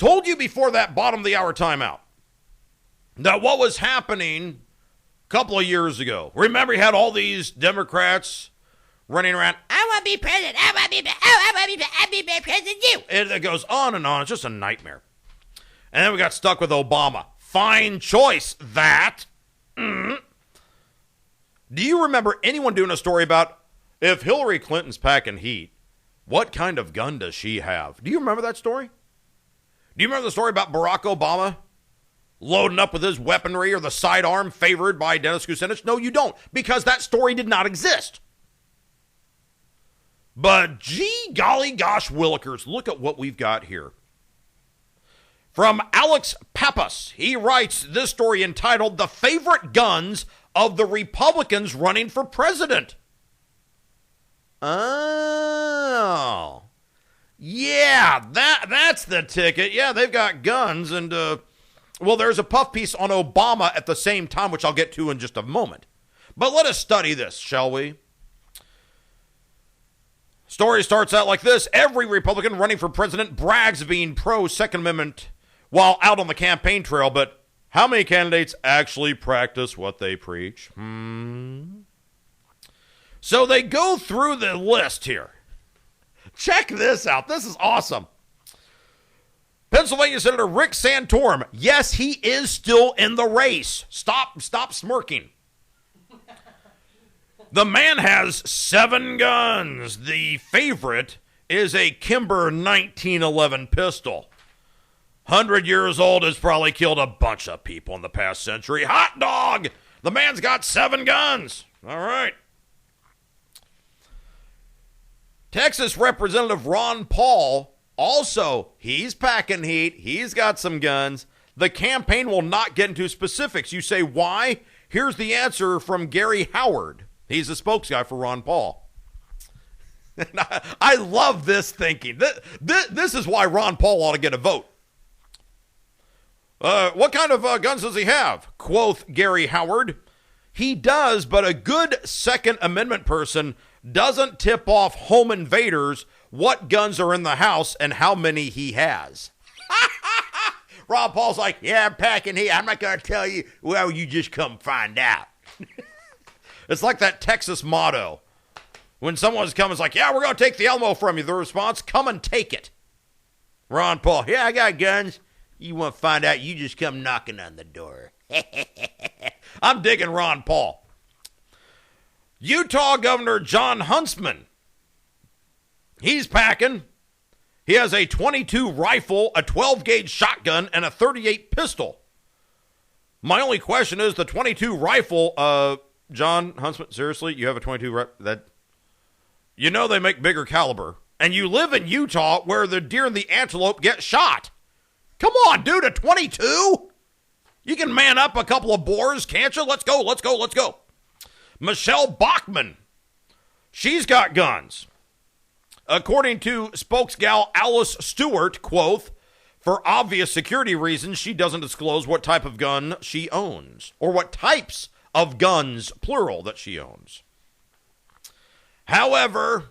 Told you before that bottom of the hour timeout that what was happening a couple of years ago. Remember, you had all these Democrats running around, I want to be president, I want to be president, and it goes on and on. It's just a nightmare. And then we got stuck with Obama. Fine choice, that. Do you remember anyone doing a story about if Hillary Clinton's packing heat, what kind of gun does she have? Do you remember that story? Do you remember the story about Barack Obama loading up with his weaponry or the sidearm favored by Dennis Kucinich? No, you don't, because that story did not exist. But gee golly gosh willikers, look at what we've got here. From Alex Pappas, he writes this story entitled The Favorite Guns of the Republicans Running for President. Oh. Yeah, that's the ticket. Yeah, they've got guns. And, well, there's a puff piece on Obama at the same time, which I'll get to in just a moment. But let us study this, shall we? Story starts out like this. Every Republican running for president brags of being pro-Second Amendment while out on the campaign trail, but how many candidates actually practice what they preach? So they go through the list here. Check this out. This is awesome. Pennsylvania Senator Rick Santorum. Yes, he is still in the race. Stop smirking. The man has 7 guns. The favorite is a Kimber 1911 pistol. 100 years old, has probably killed a bunch of people in the past century. Hot dog! The man's got 7 guns. All right. Texas Representative Ron Paul, also, he's packing heat. He's got some guns. The campaign will not get into specifics. You say, why? Here's the answer from Gary Howard. He's the spokesguy for Ron Paul. I love this thinking. This is why Ron Paul ought to get a vote. What kind of guns does he have? Quoth Gary Howard. He does, but a good Second Amendment person doesn't tip off home invaders what guns are in the house and how many he has. Ron Paul's like, yeah, I'm packing heat. I'm not going to tell you. Well, you just come find out. It's like that Texas motto. When someone's coming, it's like, yeah, we're going to take the Elmo from you. The response, come and take it. Ron Paul, yeah, I got guns. You want to find out, you just come knocking on the door. I'm digging Ron Paul. Utah Governor John Huntsman. He's packing. He has a .22 rifle, a 12-gauge shotgun, and a .38 pistol. My only question is the .22 rifle, John Huntsman, seriously, you have a .22 rifle? That, you know they make bigger caliber. And you live in Utah where the deer and the antelope get shot. Come on, dude, a .22? You can man up a couple of boars, can't you? Let's go. Michelle Bachmann. She's got guns. According to spokesgal Alice Stewart, quote, for obvious security reasons, she doesn't disclose what type of gun she owns, or what types of guns, plural, that she owns. However,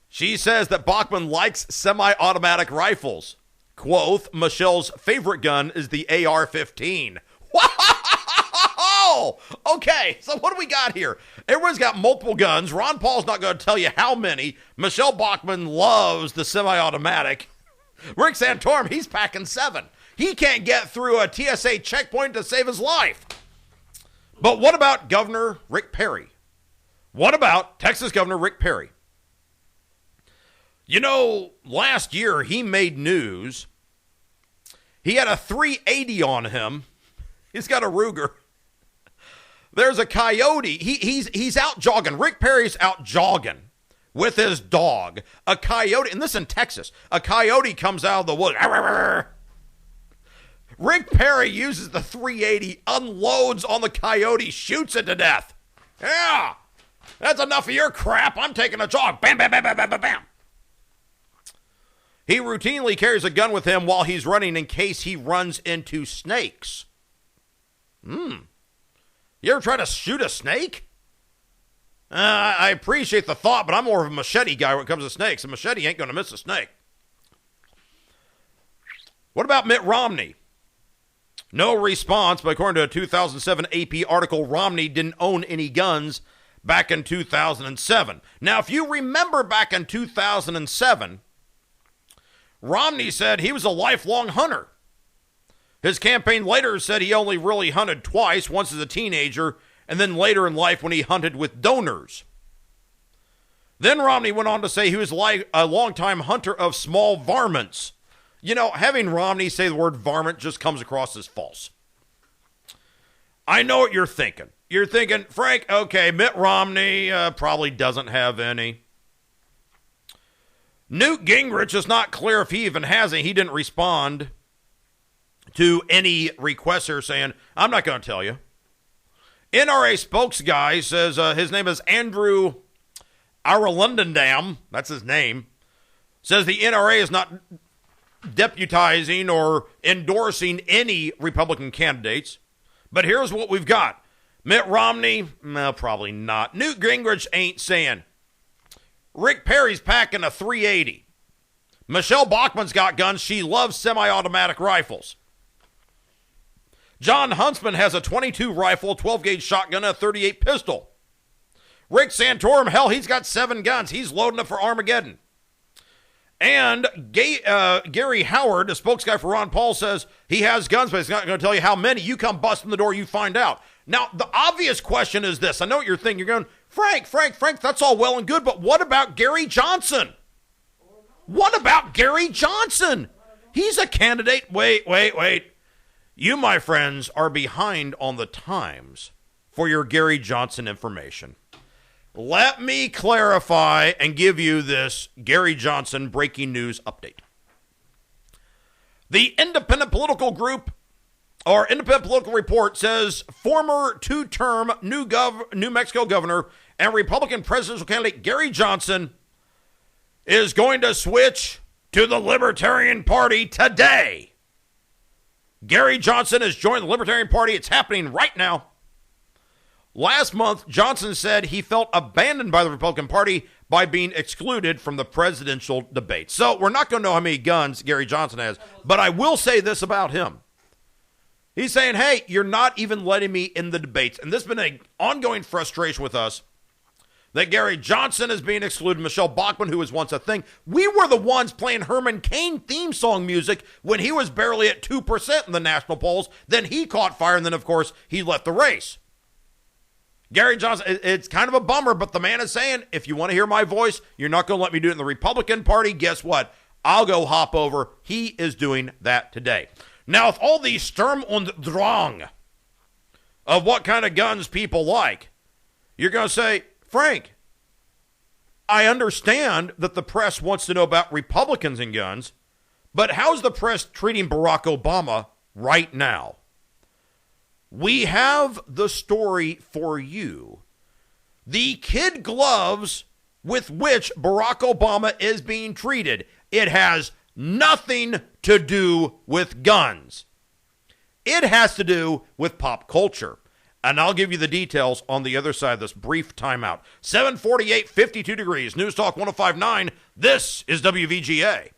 she says that Bachmann likes semi-automatic rifles. Quote, Michelle's favorite gun is the AR-15. Wow! Okay, so what do we got here? Everyone's got multiple guns. Ron Paul's not going to tell you how many. Michelle Bachmann loves the semi-automatic. Rick Santorum, he's packing 7. He can't get through a TSA checkpoint to save his life. But what about Governor Rick Perry? What about Texas Governor Rick Perry? You know, last year he made news. He had a .380 on him. He's got a Ruger. There's a coyote. He's out jogging. Rick Perry's out jogging with his dog. A coyote, and this in Texas, a coyote comes out of the woods. Rick Perry uses the .380, unloads on the coyote, shoots it to death. Yeah, that's enough of your crap. I'm taking a jog. Bam, bam, bam, bam, bam, bam, bam. He routinely carries a gun with him while he's running in case he runs into snakes. You ever try to shoot a snake? I appreciate the thought, but I'm more of a machete guy when it comes to snakes. A machete ain't going to miss a snake. What about Mitt Romney? No response, but according to a 2007 AP article, Romney didn't own any guns back in 2007. Now, if you remember back in 2007, Romney said he was a lifelong hunter. His campaign later said he only really hunted twice, once as a teenager, and then later in life when he hunted with donors. Then Romney went on to say he was a longtime hunter of small varmints. You know, having Romney say the word varmint just comes across as false. I know what you're thinking. You're thinking, Frank, okay, Mitt Romney probably doesn't have any. Newt Gingrich is not clear if he even has any. He didn't respond to any requests here saying, I'm not going to tell you. NRA spokes guy says his name is Andrew Aralundendam, that's his name, says the NRA is not deputizing or endorsing any Republican candidates. But here's what we've got. Mitt Romney, no, probably not. Newt Gingrich ain't saying. Rick Perry's packing a .380. Michelle Bachmann's got guns. She loves semi-automatic rifles. John Huntsman has a .22 rifle, 12-gauge shotgun, and a .38 pistol. Rick Santorum, hell, he's got 7 guns. He's loading up for Armageddon. And Gary Howard, a spokesguy for Ron Paul, says he has guns, but he's not going to tell you how many. You come busting the door, you find out. Now, the obvious question is this. I know what you're thinking. You're going, Frank, that's all well and good, but what about Gary Johnson? What about Gary Johnson? He's a candidate. Wait. You, my friends, are behind on the times for your Gary Johnson information. Let me clarify and give you this Gary Johnson breaking news update. The Independent Political Group, or Independent Political Report, says former 2-term New Mexico governor and Republican presidential candidate Gary Johnson is going to switch to the Libertarian Party today. Gary Johnson has joined the Libertarian Party. It's happening right now. Last month, Johnson said he felt abandoned by the Republican Party by being excluded from the presidential debate. So we're not going to know how many guns Gary Johnson has, but I will say this about him. He's saying, hey, you're not even letting me in the debates. And this has been an ongoing frustration with us that Gary Johnson is being excluded. Michelle Bachmann, who was once a thing. We were the ones playing Herman Cain theme song music when he was barely at 2% in the national polls. Then he caught fire, and then, of course, he left the race. Gary Johnson, it's kind of a bummer, but the man is saying, if you want to hear my voice, you're not going to let me do it in the Republican Party. Guess what? I'll go hop over. He is doing that today. Now, with all the Sturm und Drang of what kind of guns people like, you're going to say, Frank, I understand that the press wants to know about Republicans and guns, but how's the press treating Barack Obama right now? We have the story for you. The kid gloves with which Barack Obama is being treated. It has nothing to do with guns. It has to do with pop culture. And I'll give you the details on the other side of this brief timeout. 748, 52 degrees. News Talk 105.9. This is WVGA.